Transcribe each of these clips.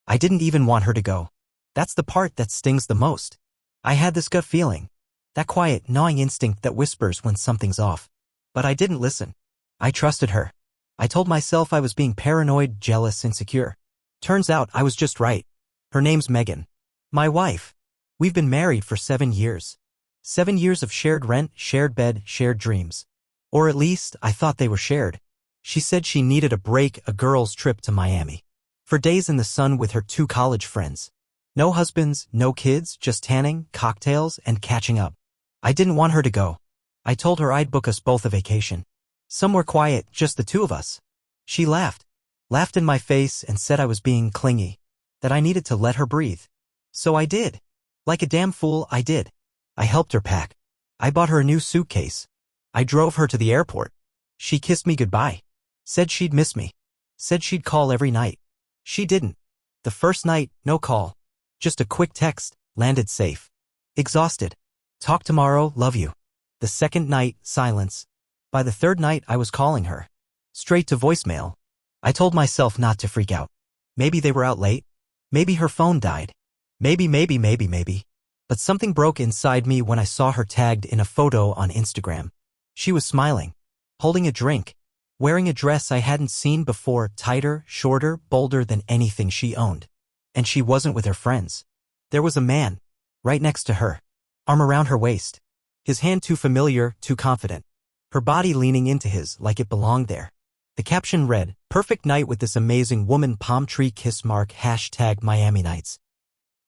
I didn't even want her to go. That's the part that stings the most. I had this gut feeling. That quiet, gnawing instinct that whispers when something's off. But I didn't listen. I trusted her. I told myself I was being paranoid, jealous, insecure. Turns out I was just right. Her name's Megan. My wife. We've been married for 7 years. 7 years of shared rent, shared bed, shared dreams. Or at least, I thought they were shared. She said she needed a break, a girl's trip to Miami. For days in the sun with her 2 college friends. No husbands, no kids, just tanning, cocktails, and catching up. I didn't want her to go. I told her I'd book us both a vacation. Somewhere quiet, just the 2 of us. She laughed in my face and said I was being clingy, that I needed to let her breathe. So I did. Like a damn fool, I did. I helped her pack. I bought her a new suitcase. I drove her to the airport. She kissed me goodbye. Said she'd miss me. Said she'd call every night. She didn't. The first night, no call. Just a quick text, landed safe. Exhausted. Talk tomorrow, love you. The second night, silence. By the third night, I was calling her. Straight to voicemail. I told myself not to freak out. Maybe they were out late. Maybe her phone died. Maybe. But something broke inside me when I saw her tagged in a photo on Instagram. She was smiling, holding a drink, wearing a dress I hadn't seen before, tighter, shorter, bolder than anything she owned. And she wasn't with her friends. There was a man, right next to her, arm around her waist. His hand too familiar, too confident. Her body leaning into his like it belonged there. The caption read, "Perfect night with this amazing woman, palm tree kiss mark, #Miami Nights."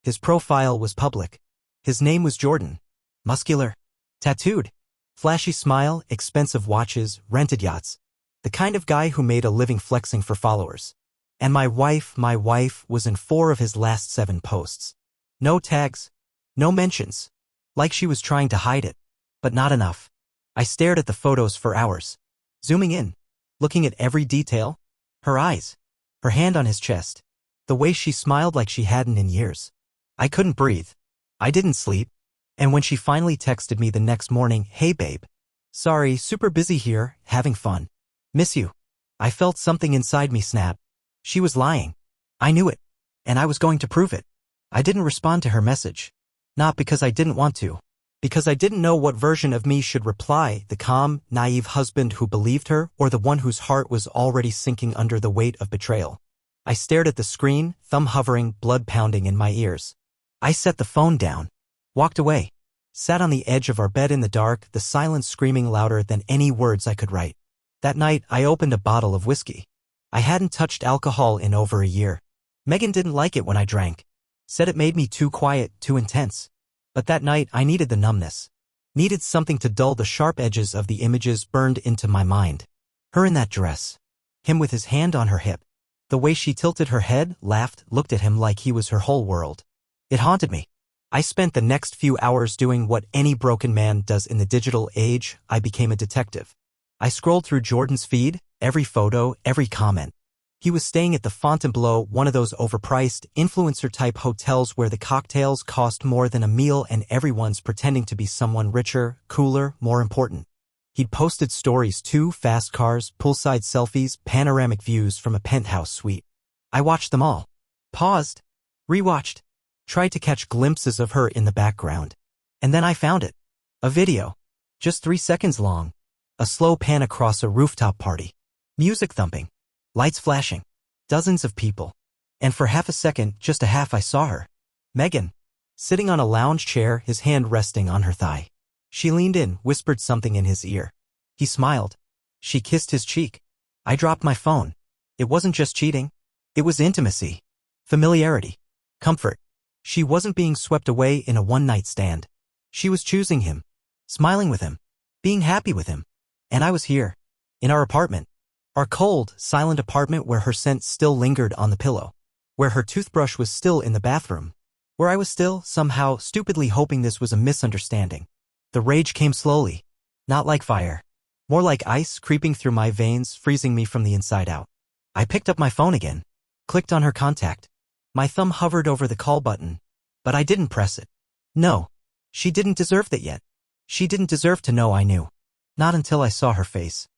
His profile was public. His name was Jordan. Muscular. Tattooed. Flashy smile, expensive watches, rented yachts. The kind of guy who made a living flexing for followers. And my wife was in 4 of his last 7 posts. No tags. No mentions. Like she was trying to hide it. But not enough. I stared at the photos for hours. Zooming in. Looking at every detail. Her eyes. Her hand on his chest. The way she smiled like she hadn't in years. I couldn't breathe. I didn't sleep. And when she finally texted me the next morning, "Hey babe. Sorry, super busy here, having fun. Miss you." I felt something inside me snap. She was lying. I knew it. And I was going to prove it. I didn't respond to her message. Not because I didn't want to. Because I didn't know what version of me should reply, the calm, naive husband who believed her or the one whose heart was already sinking under the weight of betrayal. I stared at the screen, thumb hovering, blood pounding in my ears. I set the phone down. Walked away. Sat on the edge of our bed in the dark, the silence screaming louder than any words I could write. That night, I opened a bottle of whiskey. I hadn't touched alcohol in over a year. Megan didn't like it when I drank. Said it made me too quiet, too intense. But that night, I needed the numbness. Needed something to dull the sharp edges of the images burned into my mind. Her in that dress. Him with his hand on her hip. The way she tilted her head, laughed, looked at him like he was her whole world. It haunted me. I spent the next few hours doing what any broken man does in the digital age. I became a detective. I scrolled through Jordan's feed, every photo, every comment. He was staying at the Fontainebleau, one of those overpriced, influencer-type hotels where the cocktails cost more than a meal and everyone's pretending to be someone richer, cooler, more important. He'd posted stories too, fast cars, poolside selfies, panoramic views from a penthouse suite. I watched them all. Paused. Rewatched. Tried to catch glimpses of her in the background. And then I found it. A video. Just 3 seconds long. A slow pan across a rooftop party. Music thumping. Lights flashing. Dozens of people. And for half a second, just a half, I saw her. Megan. Sitting on a lounge chair, his hand resting on her thigh. She leaned in, whispered something in his ear. He smiled. She kissed his cheek. I dropped my phone. It wasn't just cheating. It was intimacy. Familiarity. Comfort. She wasn't being swept away in a one-night stand. She was choosing him. Smiling with him. Being happy with him. And I was here. In our apartment. Our cold, silent apartment where her scent still lingered on the pillow. Where her toothbrush was still in the bathroom. Where I was still, somehow, stupidly hoping this was a misunderstanding. The rage came slowly. Not like fire. More like ice creeping through my veins, freezing me from the inside out. I picked up my phone again. Clicked on her contact. My thumb hovered over the call button. But I didn't press it. No. She didn't deserve that yet. She didn't deserve to know I knew. Not until I saw her face.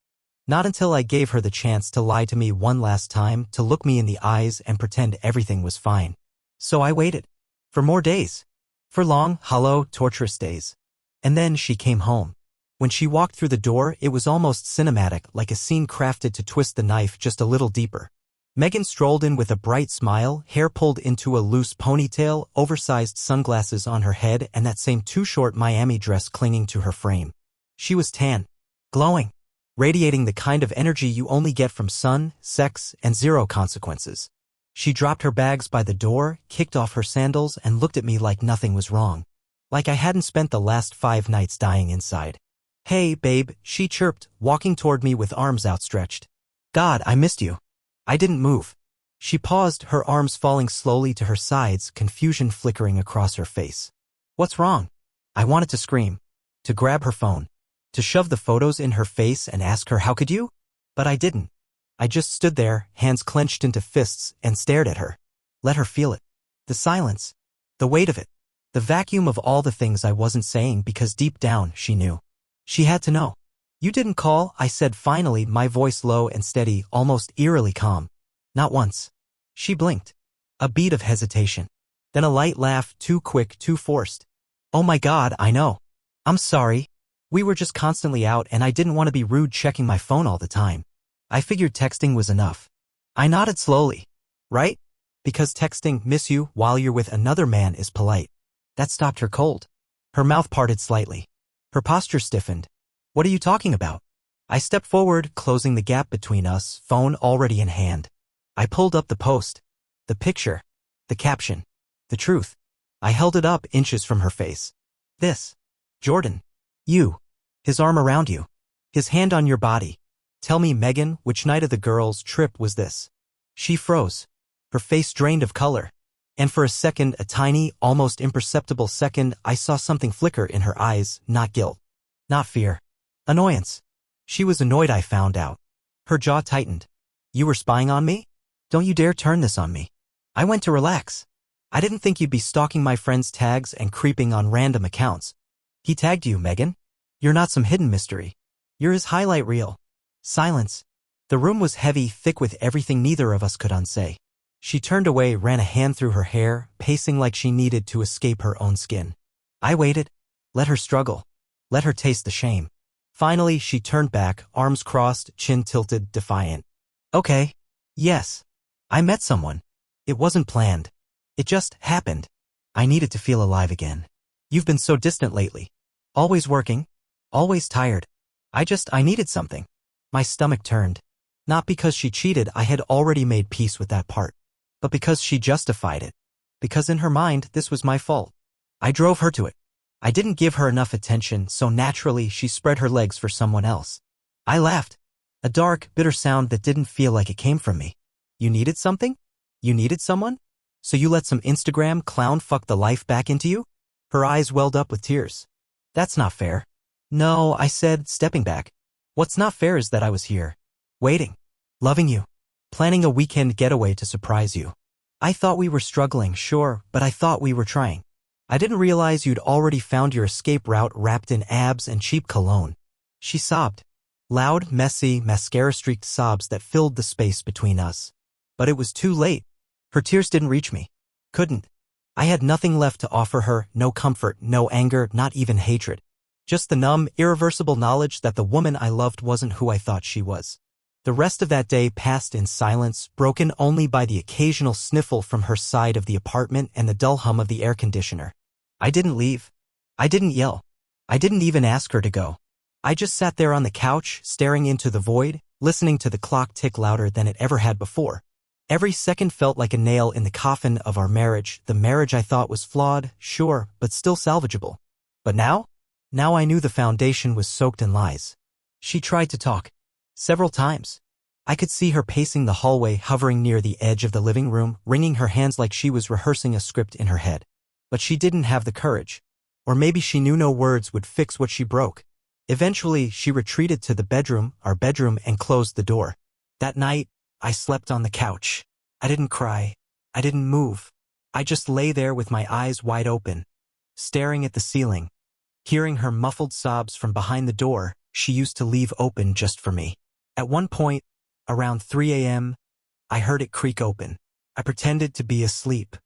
Not until I gave her the chance to lie to me one last time, to look me in the eyes and pretend everything was fine. So I waited. For more days. For long, hollow, torturous days. And then she came home. When she walked through the door, it was almost cinematic, like a scene crafted to twist the knife just a little deeper. Megan strolled in with a bright smile, hair pulled into a loose ponytail, oversized sunglasses on her head, and that same too-short Miami dress clinging to her frame. She was tan, glowing, radiating the kind of energy you only get from sun, sex, and zero consequences. She dropped her bags by the door, kicked off her sandals, and looked at me like nothing was wrong. Like I hadn't spent the last 5 nights dying inside. "Hey, babe," she chirped, walking toward me with arms outstretched. "God, I missed you." I didn't move. She paused, her arms falling slowly to her sides, confusion flickering across her face. "What's wrong?" I wanted to scream, to grab her phone, to shove the photos in her face and ask her, "How could you?" But I didn't. I just stood there, hands clenched into fists, and stared at her. Let her feel it. The silence. The weight of it. The vacuum of all the things I wasn't saying because deep down she knew. She had to know. "You didn't call," I said finally, my voice low and steady, almost eerily calm. "Not once." She blinked. A beat of hesitation. Then a light laugh, too quick, too forced. "Oh my God, I know. I'm sorry. We were just constantly out and I didn't want to be rude checking my phone all the time. I figured texting was enough." I nodded slowly. "Right? Because texting 'miss you' while you're with another man is polite." That stopped her cold. Her mouth parted slightly. Her posture stiffened. "What are you talking about?" I stepped forward, closing the gap between us, phone already in hand. I pulled up the post. The picture. The caption. The truth. I held it up inches from her face. "This. Jordan. You. His arm around you. His hand on your body. Tell me, Megan, which night of the girls' trip was this?" She froze. Her face drained of color. And for a second, a tiny, almost imperceptible second, I saw something flicker in her eyes, not guilt. Not fear. Annoyance. She was annoyed, I found out. Her jaw tightened. "You were spying on me? Don't you dare turn this on me." I went to relax. "I didn't think you'd be stalking my friends' tags and creeping on random accounts." "He tagged you, Megan. You're not some hidden mystery. You're his highlight reel." Silence. The room was heavy, thick with everything neither of us could unsay. She turned away, ran a hand through her hair, pacing like she needed to escape her own skin. I waited. Let her struggle. Let her taste the shame. Finally, she turned back, arms crossed, chin tilted, defiant. "Okay. Yes. I met someone. It wasn't planned. It just happened. I needed to feel alive again. You've been so distant lately. Always working. Always tired. I needed something." My stomach turned. Not because she cheated, I had already made peace with that part. But because she justified it. Because in her mind, this was my fault. I drove her to it. I didn't give her enough attention, so naturally she spread her legs for someone else. I laughed. A dark, bitter sound that didn't feel like it came from me. "You needed something? You needed someone? So you let some Instagram clown fuck the life back into you?" Her eyes welled up with tears. "That's not fair." "No," I said, stepping back. "What's not fair is that I was here. Waiting. Loving you. Planning a weekend getaway to surprise you. I thought we were struggling, sure, but I thought we were trying. I didn't realize you'd already found your escape route wrapped in abs and cheap cologne." She sobbed. Loud, messy, mascara-streaked sobs that filled the space between us. But it was too late. Her tears didn't reach me. Couldn't. I had nothing left to offer her, no comfort, no anger, not even hatred. Just the numb, irreversible knowledge that the woman I loved wasn't who I thought she was. The rest of that day passed in silence, broken only by the occasional sniffle from her side of the apartment and the dull hum of the air conditioner. I didn't leave. I didn't yell. I didn't even ask her to go. I just sat there on the couch, staring into the void, listening to the clock tick louder than it ever had before. Every second felt like a nail in the coffin of our marriage, the marriage I thought was flawed, sure, but still salvageable. But now? Now I knew the foundation was soaked in lies. She tried to talk. Several times. I could see her pacing the hallway, hovering near the edge of the living room, wringing her hands like she was rehearsing a script in her head. But she didn't have the courage. Or maybe she knew no words would fix what she broke. Eventually, she retreated to the bedroom, our bedroom, and closed the door. That night, I slept on the couch. I didn't cry. I didn't move. I just lay there with my eyes wide open, staring at the ceiling, hearing her muffled sobs from behind the door she used to leave open just for me. At one point, around 3 a.m., I heard it creak open. I pretended to be asleep.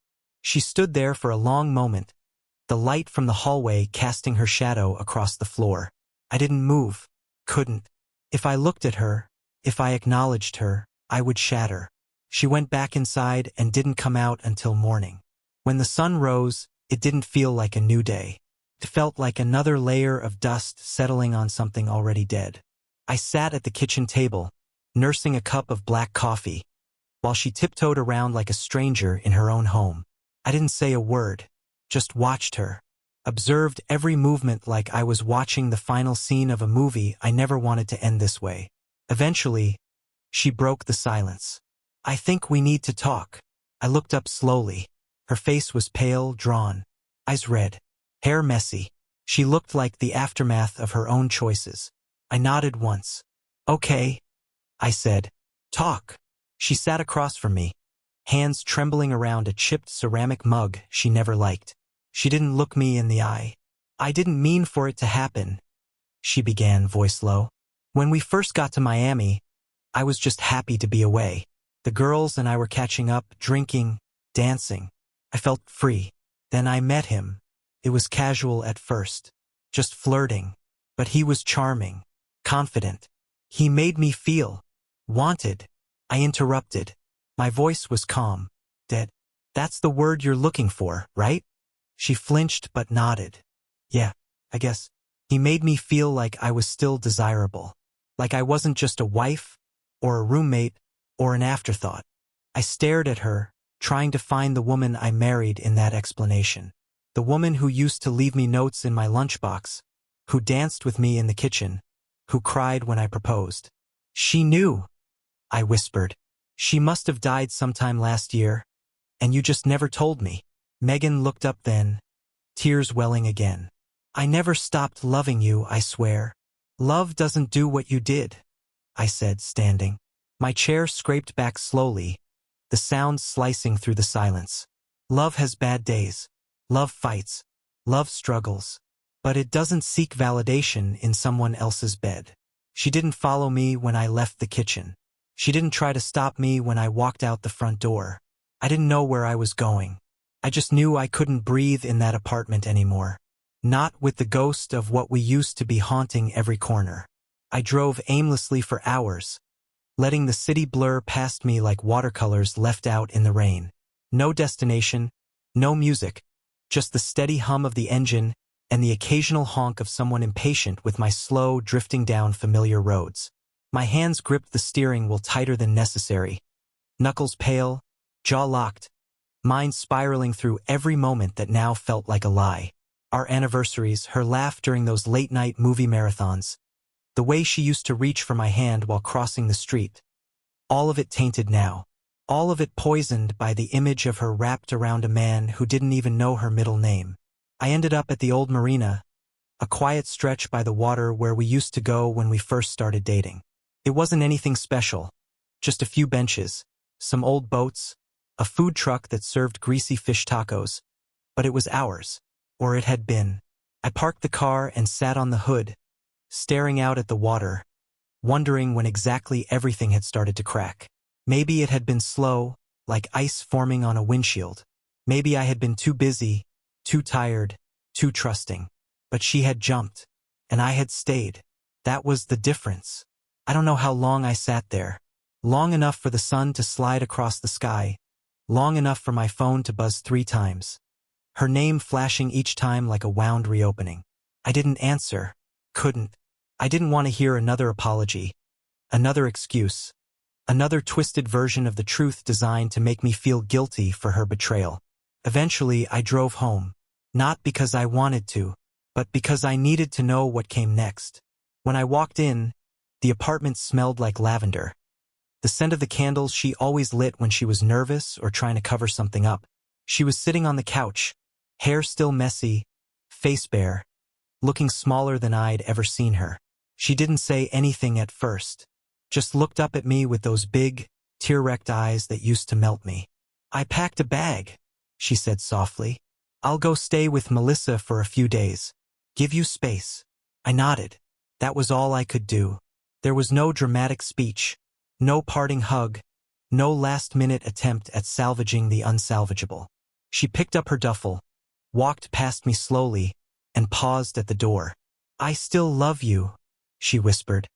She stood there for a long moment, the light from the hallway casting her shadow across the floor. I didn't move, couldn't. If I looked at her, if I acknowledged her, I would shatter. She went back inside and didn't come out until morning. When the sun rose, it didn't feel like a new day. It felt like another layer of dust settling on something already dead. I sat at the kitchen table, nursing a cup of black coffee, while she tiptoed around like a stranger in her own home. I didn't say a word, just watched her, observed every movement like I was watching the final scene of a movie I never wanted to end this way. Eventually, she broke the silence. "I think we need to talk." I looked up slowly. Her face was pale, drawn, eyes red, hair messy. She looked like the aftermath of her own choices. I nodded once. "Okay," I said. "Talk." She sat across from me, hands trembling around a chipped ceramic mug she never liked. She didn't look me in the eye. "I didn't mean for it to happen," she began, voice low. "When we first got to Miami, I was just happy to be away. The girls and I were catching up, drinking, dancing. I felt free. Then I met him. It was casual at first, just flirting. But he was charming, confident. He made me feel wanted." I interrupted. My voice was calm. "Dead. That's the word you're looking for, right?" She flinched but nodded. "Yeah, I guess. He made me feel like I was still desirable. Like I wasn't just a wife, or a roommate, or an afterthought." I stared at her, trying to find the woman I married in that explanation. The woman who used to leave me notes in my lunchbox, who danced with me in the kitchen, who cried when I proposed. "She knew," I whispered. "She must have died sometime last year, and you just never told me." Megan looked up then, tears welling again. "I never stopped loving you, I swear." "Love doesn't do what you did," I said, standing. My chair scraped back slowly, the sound slicing through the silence. "Love has bad days. Love fights. Love struggles. But it doesn't seek validation in someone else's bed." She didn't follow me when I left the kitchen. She didn't try to stop me when I walked out the front door. I didn't know where I was going. I just knew I couldn't breathe in that apartment anymore. Not with the ghost of what we used to be haunting every corner. I drove aimlessly for hours, letting the city blur past me like watercolors left out in the rain. No destination, no music, just the steady hum of the engine and the occasional honk of someone impatient with my slow drifting down familiar roads. My hands gripped the steering wheel tighter than necessary, knuckles pale, jaw locked, mind spiraling through every moment that now felt like a lie. Our anniversaries, her laugh during those late-night movie marathons, the way she used to reach for my hand while crossing the street. All of it tainted now. All of it poisoned by the image of her wrapped around a man who didn't even know her middle name. I ended up at the old marina, a quiet stretch by the water where we used to go when we first started dating. It wasn't anything special, just a few benches, some old boats, a food truck that served greasy fish tacos, but it was ours, or it had been. I parked the car and sat on the hood, staring out at the water, wondering when exactly everything had started to crack. Maybe it had been slow, like ice forming on a windshield. Maybe I had been too busy, too tired, too trusting. But she had jumped, and I had stayed. That was the difference. I don't know how long I sat there. Long enough for the sun to slide across the sky. Long enough for my phone to buzz 3 times. Her name flashing each time like a wound reopening. I didn't answer. Couldn't. I didn't want to hear another apology. Another excuse. Another twisted version of the truth designed to make me feel guilty for her betrayal. Eventually, I drove home. Not because I wanted to, but because I needed to know what came next. When I walked in, the apartment smelled like lavender. The scent of the candles she always lit when she was nervous or trying to cover something up. She was sitting on the couch, hair still messy, face bare, looking smaller than I'd ever seen her. She didn't say anything at first, just looked up at me with those big, tear-wrecked eyes that used to melt me. "I packed a bag," she said softly. "I'll go stay with Melissa for a few days. Give you space." I nodded. That was all I could do. There was no dramatic speech, no parting hug, no last-minute attempt at salvaging the unsalvageable. She picked up her duffel, walked past me slowly, and paused at the door. "I still love you," she whispered.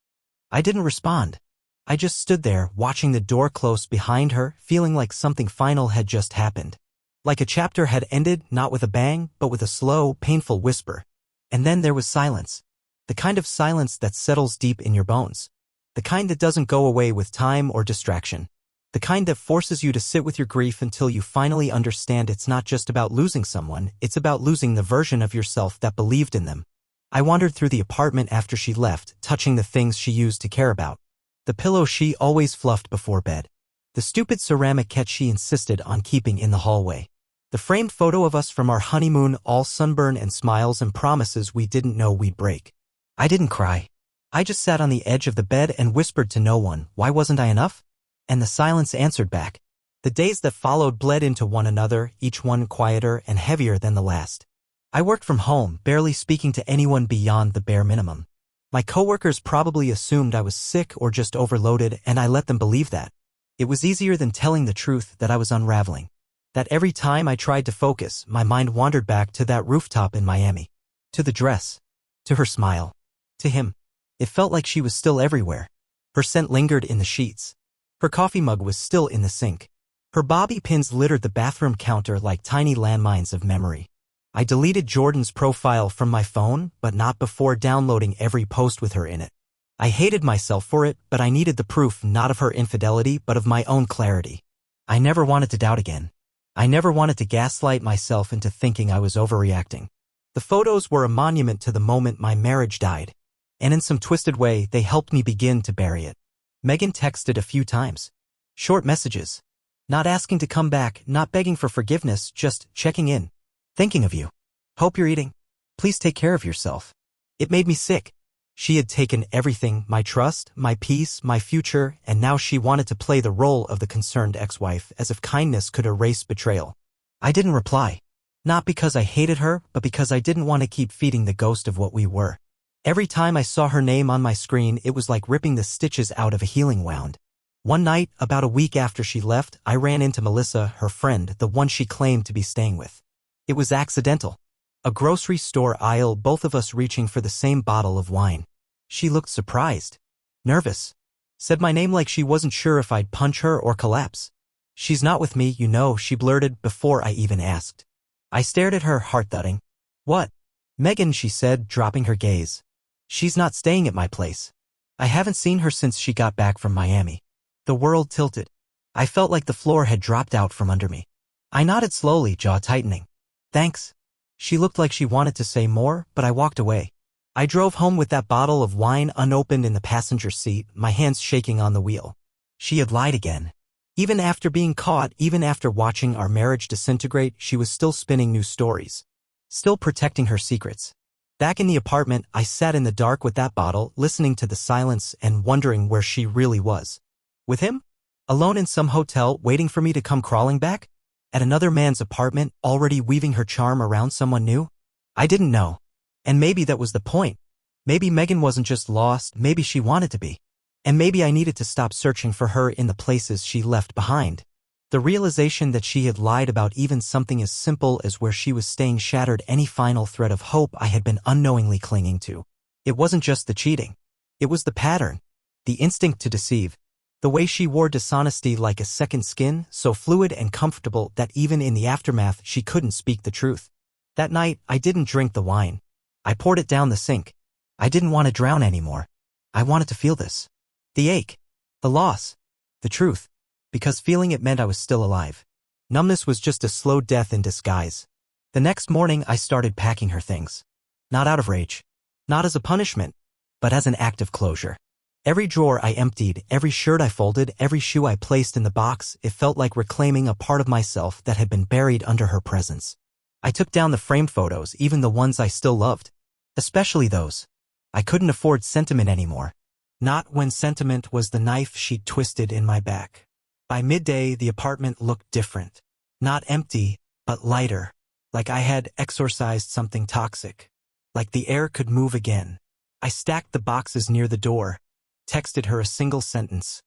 I didn't respond. I just stood there, watching the door close behind her, feeling like something final had just happened. Like a chapter had ended, not with a bang, but with a slow, painful whisper. And then there was silence. The kind of silence that settles deep in your bones. The kind that doesn't go away with time or distraction. The kind that forces you to sit with your grief until you finally understand it's not just about losing someone, it's about losing the version of yourself that believed in them. I wandered through the apartment after she left, touching the things she used to care about. The pillow she always fluffed before bed. The stupid ceramic cat she insisted on keeping in the hallway. The framed photo of us from our honeymoon, all sunburn and smiles and promises we didn't know we'd break. I didn't cry. I just sat on the edge of the bed and whispered to no one, "Why wasn't I enough?" And the silence answered back. The days that followed bled into one another, each one quieter and heavier than the last. I worked from home, barely speaking to anyone beyond the bare minimum. My coworkers probably assumed I was sick or just overloaded, and I let them believe that. It was easier than telling the truth that I was unraveling. That every time I tried to focus, my mind wandered back to that rooftop in Miami. To the dress. To her smile. To him. It felt like she was still everywhere. Her scent lingered in the sheets. Her coffee mug was still in the sink. Her bobby pins littered the bathroom counter like tiny landmines of memory. I deleted Jordan's profile from my phone, but not before downloading every post with her in it. I hated myself for it, but I needed the proof not of her infidelity but of my own clarity. I never wanted to doubt again. I never wanted to gaslight myself into thinking I was overreacting. The photos were a monument to the moment my marriage died. And in some twisted way, they helped me begin to bury it. Megan texted a few times. Short messages. Not asking to come back, not begging for forgiveness, just checking in. Thinking of you. Hope you're eating. Please take care of yourself. It made me sick. She had taken everything, my trust, my peace, my future, and now she wanted to play the role of the concerned ex-wife, as if kindness could erase betrayal. I didn't reply. Not because I hated her, but because I didn't want to keep feeding the ghost of what we were. Every time I saw her name on my screen, it was like ripping the stitches out of a healing wound. One night, about a week after she left, I ran into Melissa, her friend, the one she claimed to be staying with. It was accidental. A grocery store aisle, both of us reaching for the same bottle of wine. She looked surprised. Nervous. Said my name like she wasn't sure if I'd punch her or collapse. "She's not with me, you know," she blurted before I even asked. I stared at her, heart thudding. "What?" "Megan," she said, dropping her gaze. "She's not staying at my place. I haven't seen her since she got back from Miami." The world tilted. I felt like the floor had dropped out from under me. I nodded slowly, jaw tightening. "Thanks." She looked like she wanted to say more, but I walked away. I drove home with that bottle of wine unopened in the passenger seat, my hands shaking on the wheel. She had lied again. Even after being caught, even after watching our marriage disintegrate, she was still spinning new stories. Still protecting her secrets. Back in the apartment, I sat in the dark with that bottle, listening to the silence and wondering where she really was. With him? Alone in some hotel, waiting for me to come crawling back? At another man's apartment, already weaving her charm around someone new? I didn't know. And maybe that was the point. Maybe Megan wasn't just lost, maybe she wanted to be. And maybe I needed to stop searching for her in the places she left behind. The realization that she had lied about even something as simple as where she was staying shattered any final thread of hope I had been unknowingly clinging to. It wasn't just the cheating. It was the pattern. The instinct to deceive. The way she wore dishonesty like a second skin, so fluid and comfortable that even in the aftermath she couldn't speak the truth. That night, I didn't drink the wine. I poured it down the sink. I didn't want to drown anymore. I wanted to feel this. The ache. The loss. The truth. Because feeling it meant I was still alive. Numbness was just a slow death in disguise. The next morning, I started packing her things. Not out of rage. Not as a punishment. But as an act of closure. Every drawer I emptied, every shirt I folded, every shoe I placed in the box, it felt like reclaiming a part of myself that had been buried under her presence. I took down the framed photos, even the ones I still loved. Especially those. I couldn't afford sentiment anymore. Not when sentiment was the knife she'd twisted in my back. By midday, the apartment looked different. Not empty, but lighter. Like I had exorcised something toxic. Like the air could move again. I stacked the boxes near the door. texted her a single sentence.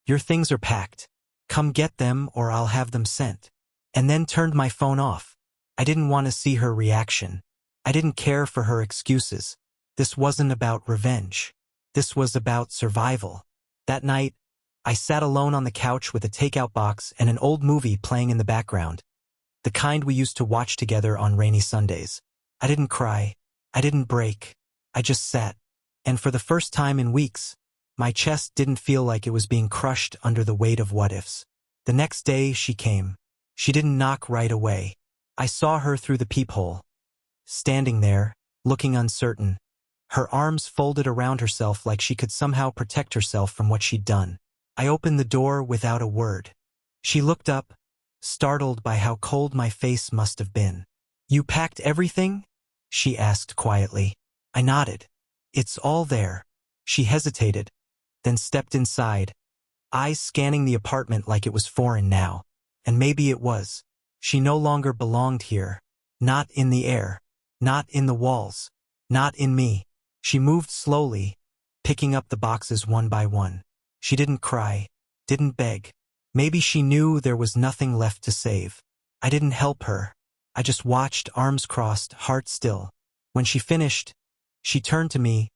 "Your things are packed. Come get them or I'll have them sent." And then turned my phone off. I didn't want to see her reaction. I didn't care for her excuses. This wasn't about revenge. This was about survival. That night, I sat alone on the couch with a takeout box and an old movie playing in the background. The kind we used to watch together on rainy Sundays. I didn't cry. I didn't break. I just sat. And for the first time in weeks, my chest didn't feel like it was being crushed under the weight of what-ifs. The next day, she came. She didn't knock right away. I saw her through the peephole. Standing there, looking uncertain. Her arms folded around herself like she could somehow protect herself from what she'd done. I opened the door without a word. She looked up, startled by how cold my face must have been. "You packed everything?" she asked quietly. I nodded. "It's all there." She hesitated, then stepped inside, eyes scanning the apartment like it was foreign now. And maybe it was. She no longer belonged here. Not in the air. Not in the walls. Not in me. She moved slowly, picking up the boxes one by one. She didn't cry, didn't beg. Maybe she knew there was nothing left to save. I didn't help her. I just watched, arms crossed, heart still. When she finished, she turned to me,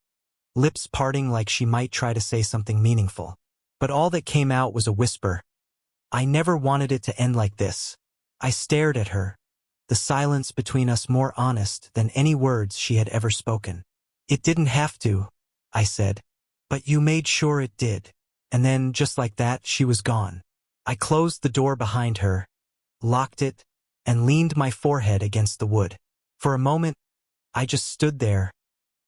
lips parting like she might try to say something meaningful. But all that came out was a whisper. I never wanted it to end like this. I stared at her, the silence between us more honest than any words she had ever spoken. "It didn't have to," I said. "But you made sure it did." And then, just like that, she was gone. I closed the door behind her, locked it, and leaned my forehead against the wood. For a moment, I just stood there,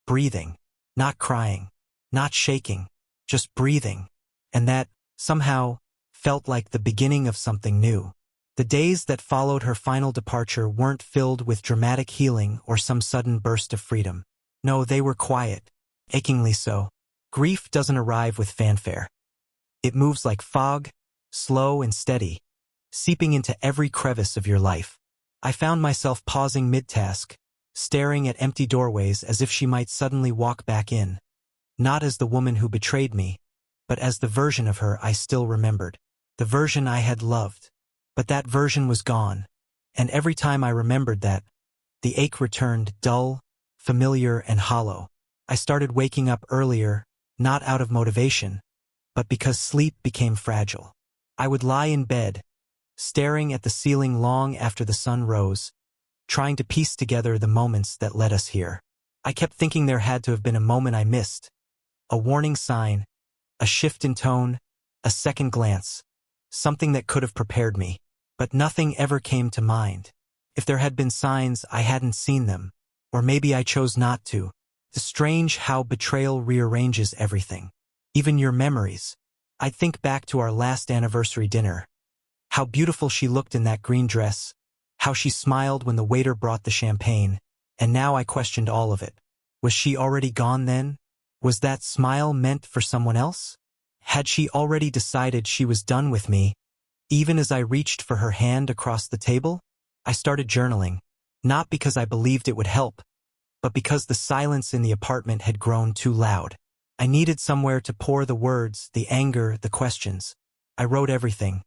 breathing, not crying, not shaking, just breathing. And that, somehow, felt like the beginning of something new. The days that followed her final departure weren't filled with dramatic healing or some sudden burst of freedom. No, they were quiet, achingly so. Grief doesn't arrive with fanfare. It moves like fog, slow and steady, seeping into every crevice of your life. I found myself pausing mid-task, staring at empty doorways as if she might suddenly walk back in. Not as the woman who betrayed me, but as the version of her I still remembered. The version I had loved. But that version was gone. And every time I remembered that, the ache returned, dull, familiar, and hollow. I started waking up earlier, not out of motivation, but because sleep became fragile. I would lie in bed, staring at the ceiling long after the sun rose, trying to piece together the moments that led us here. I kept thinking there had to have been a moment I missed. A warning sign, a shift in tone, a second glance. Something that could have prepared me. But nothing ever came to mind. If there had been signs, I hadn't seen them. Or maybe I chose not to. It's strange how betrayal rearranges everything. Even your memories. I'd think back to our last anniversary dinner. How beautiful she looked in that green dress. How she smiled when the waiter brought the champagne. And now I questioned all of it. Was she already gone then? Was that smile meant for someone else? Had she already decided she was done with me? Even as I reached for her hand across the table, I started journaling, not because I believed it would help, but because the silence in the apartment had grown too loud. I needed somewhere to pour the words, the anger, the questions. I wrote everything.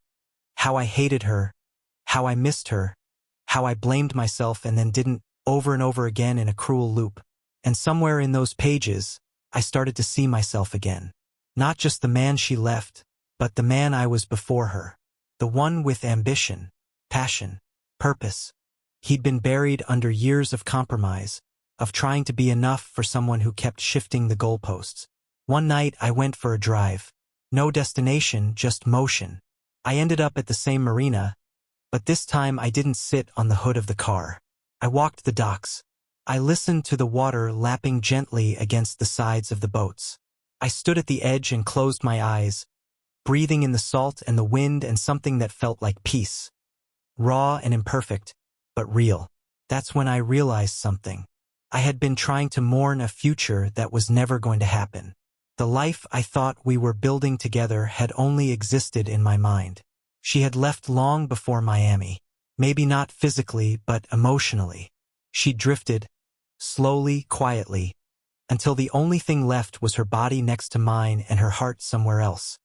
How I hated her, how I missed her, how I blamed myself and then didn't, over and over again in a cruel loop. And somewhere in those pages, I started to see myself again. Not just the man she left, but the man I was before her. The one with ambition, passion, purpose. He'd been buried under years of compromise, of trying to be enough for someone who kept shifting the goalposts. One night I went for a drive. No destination, just motion. I ended up at the same marina, but this time I didn't sit on the hood of the car. I walked the docks. I listened to the water lapping gently against the sides of the boats. I stood at the edge and closed my eyes, breathing in the salt and the wind and something that felt like peace. Raw and imperfect, but real. That's when I realized something. I had been trying to mourn a future that was never going to happen. The life I thought we were building together had only existed in my mind. She had left long before Miami. Maybe not physically, but emotionally. She drifted, slowly, quietly, until the only thing left was her body next to mine and her heart somewhere else.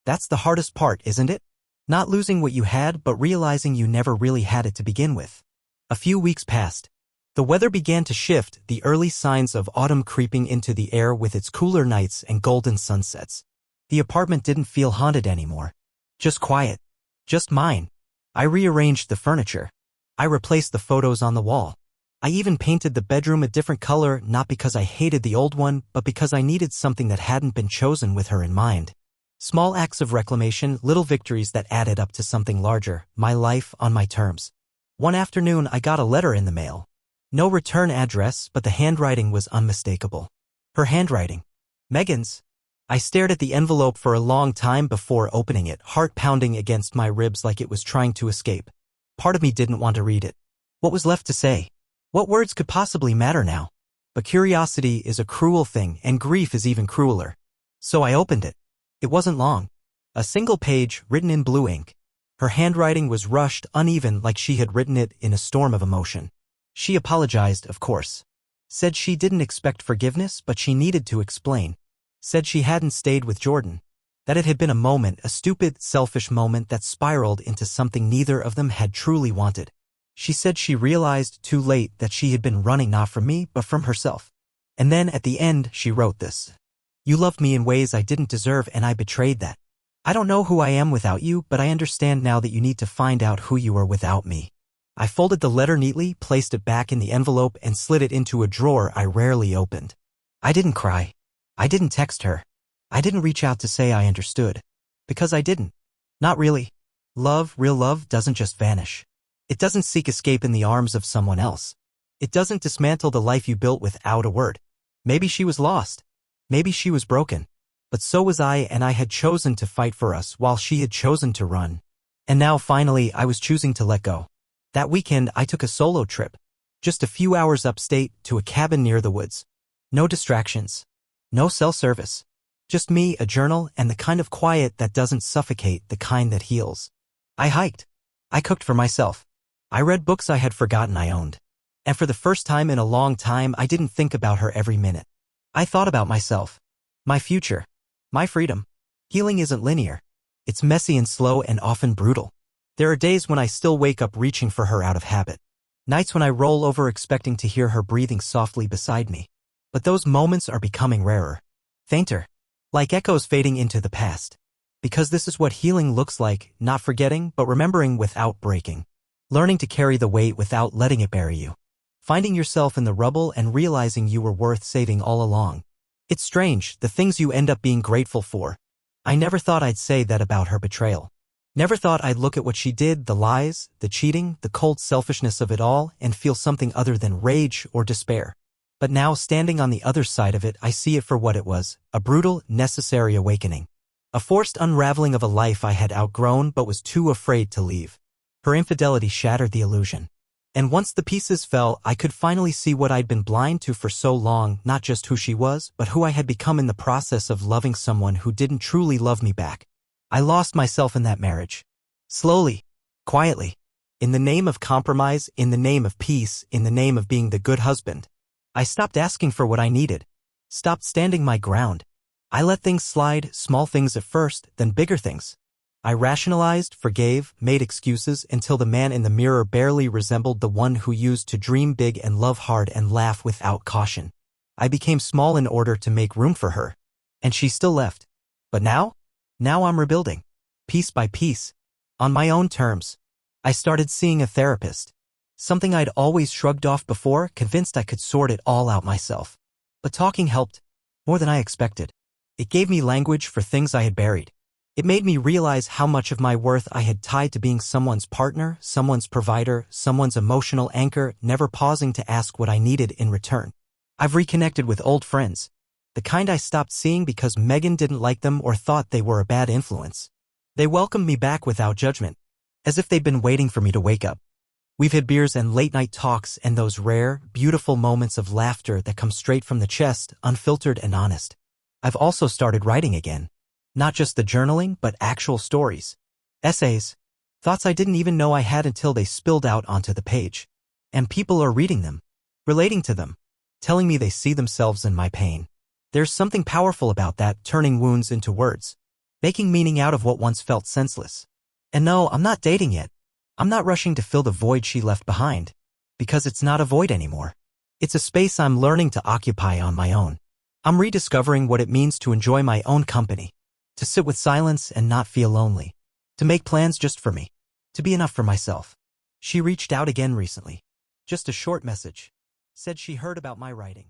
That's the hardest part, isn't it? Not losing what you had, but realizing you never really had it to begin with. A few weeks passed. The weather began to shift, the early signs of autumn creeping into the air with its cooler nights and golden sunsets. The apartment didn't feel haunted anymore. Just quiet. Just mine. I rearranged the furniture. I replaced the photos on the wall. I even painted the bedroom a different color, not because I hated the old one, but because I needed something that hadn't been chosen with her in mind. Small acts of reclamation, little victories that added up to something larger, my life on my terms. One afternoon I got a letter in the mail. No return address, but the handwriting was unmistakable. Her handwriting. Megan's. I stared at the envelope for a long time before opening it, heart pounding against my ribs like it was trying to escape. Part of me didn't want to read it. What was left to say? What words could possibly matter now? But curiosity is a cruel thing, and grief is even crueler. So I opened it. It wasn't long. A single page, written in blue ink. Her handwriting was rushed, uneven, like she had written it in a storm of emotion. She apologized, of course. Said she didn't expect forgiveness, but she needed to explain. Said she hadn't stayed with Jordan. That it had been a moment, a stupid, selfish moment that spiraled into something neither of them had truly wanted. She said she realized too late that she had been running not from me, but from herself. And then, at the end, she wrote this. You loved me in ways I didn't deserve, and I betrayed that. I don't know who I am without you, but I understand now that you need to find out who you are without me. I folded the letter neatly, placed it back in the envelope, and slid it into a drawer I rarely opened. I didn't cry. I didn't text her. I didn't reach out to say I understood. Because I didn't. Not really. Love, real love, doesn't just vanish. It doesn't seek escape in the arms of someone else. It doesn't dismantle the life you built without a word. Maybe she was lost. Maybe she was broken. But so was I, and I had chosen to fight for us while she had chosen to run. And now, finally, I was choosing to let go. That weekend, I took a solo trip. Just a few hours upstate, to a cabin near the woods. No distractions. No cell service. Just me, a journal, and the kind of quiet that doesn't suffocate, the kind that heals. I hiked. I cooked for myself. I read books I had forgotten I owned. And for the first time in a long time, I didn't think about her every minute. I thought about myself. My future. My freedom. Healing isn't linear. It's messy and slow and often brutal. There are days when I still wake up reaching for her out of habit. Nights when I roll over expecting to hear her breathing softly beside me. But those moments are becoming rarer. Fainter. Like echoes fading into the past. Because this is what healing looks like, not forgetting, but remembering without breaking. Learning to carry the weight without letting it bury you. Finding yourself in the rubble and realizing you were worth saving all along. It's strange, the things you end up being grateful for. I never thought I'd say that about her betrayal. Never thought I'd look at what she did, the lies, the cheating, the cold selfishness of it all, and feel something other than rage or despair. But now, standing on the other side of it, I see it for what it was, a brutal, necessary awakening. A forced unraveling of a life I had outgrown but was too afraid to leave. Her infidelity shattered the illusion. And once the pieces fell, I could finally see what I'd been blind to for so long, not just who she was, but who I had become in the process of loving someone who didn't truly love me back. I lost myself in that marriage. Slowly. Quietly. In the name of compromise, in the name of peace, in the name of being the good husband. I stopped asking for what I needed. Stopped standing my ground. I let things slide, small things at first, then bigger things. I rationalized, forgave, made excuses until the man in the mirror barely resembled the one who used to dream big and love hard and laugh without caution. I became small in order to make room for her. And she still left. But now? Now I'm rebuilding. Piece by piece. On my own terms. I started seeing a therapist. Something I'd always shrugged off before, convinced I could sort it all out myself. But talking helped. More than I expected. It gave me language for things I had buried. It made me realize how much of my worth I had tied to being someone's partner, someone's provider, someone's emotional anchor, never pausing to ask what I needed in return. I've reconnected with old friends. The kind I stopped seeing because Megan didn't like them or thought they were a bad influence. They welcomed me back without judgment. As if they'd been waiting for me to wake up. We've had beers and late-night talks and those rare, beautiful moments of laughter that come straight from the chest, unfiltered and honest. I've also started writing again. Not just the journaling, but actual stories. Essays. Thoughts I didn't even know I had until they spilled out onto the page. And people are reading them. Relating to them. telling me they see themselves in my pain. There's something powerful about that, turning wounds into words, making meaning out of what once felt senseless. And no, I'm not dating yet. I'm not rushing to fill the void she left behind, because it's not a void anymore. It's a space I'm learning to occupy on my own. I'm rediscovering what it means to enjoy my own company, to sit with silence and not feel lonely, to make plans just for me, to be enough for myself. She reached out again recently. Just a short message. Said she heard about my writing.